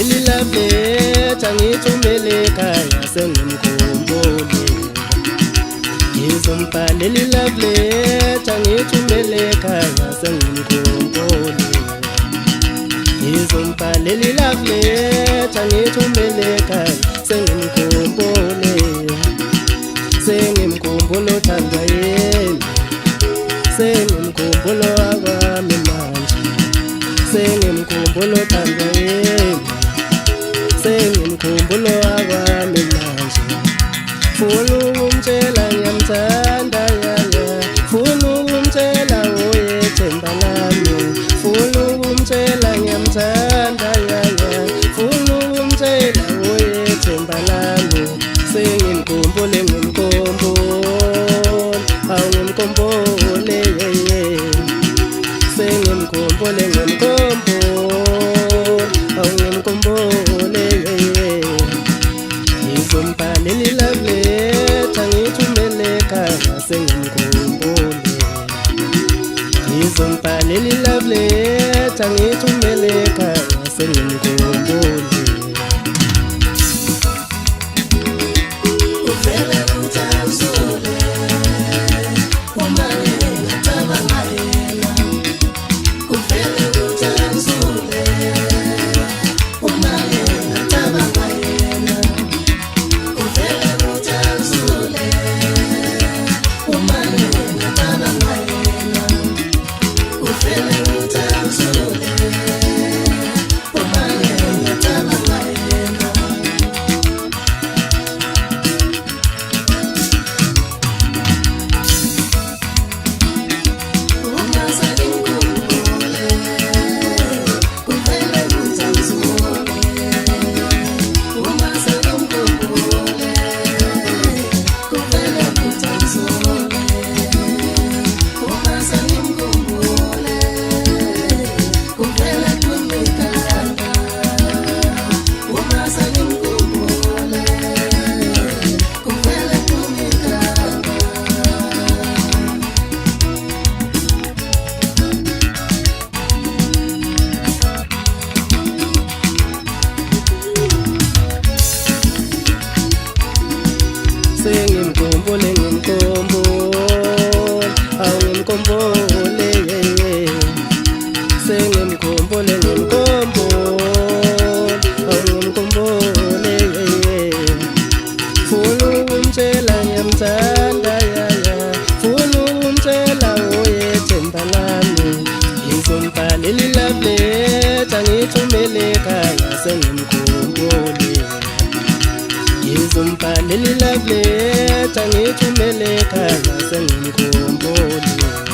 leli love letter ngithumele ekhaya sengimkhumbule. Ngizombhala leli love letter ngithumele ekhaya sengimkhumbule. Ngizombhala leli love letter ngithumele ekhaya sengimkhumbule. Sengimkhumbula uthandwa yena, sengimkhumbula wakwami manje. Sengimkhumbula uthandwa yena, sengimkhumbula wakwami manje. Funa ukumtshela ngiyamthanda yaya, funa ukumtshela oyethemba lami. Funa ukumtshela ngiyamthanda yaya, funa ukumtshela oyethemba lami. Sengimkhumbule ngimkhumbule, awu ngimkhumbule sengimkhumbule ngimkhumbule, awu ngimkhumbule Ngizombhala leli love letter ngithumele ekhaya sengimkhumbule. Ngizombhala leli love letter ngithumele ekhaya sengimkhumbule. Sengimkhumbule ngimkhumbule, awu ngimkhumbule sengimkhumbule ngimkhumbule, awu ngimkhumbule Funa ukumtshela ngiyamthanda yaya, funa ukumtshela oyethemba lami. Ngizombhala leli love letter ngithumele ekhaya sengimkhumbule. Ngizombhala leli love letter ngithumele ekhaya sengimkhumbule.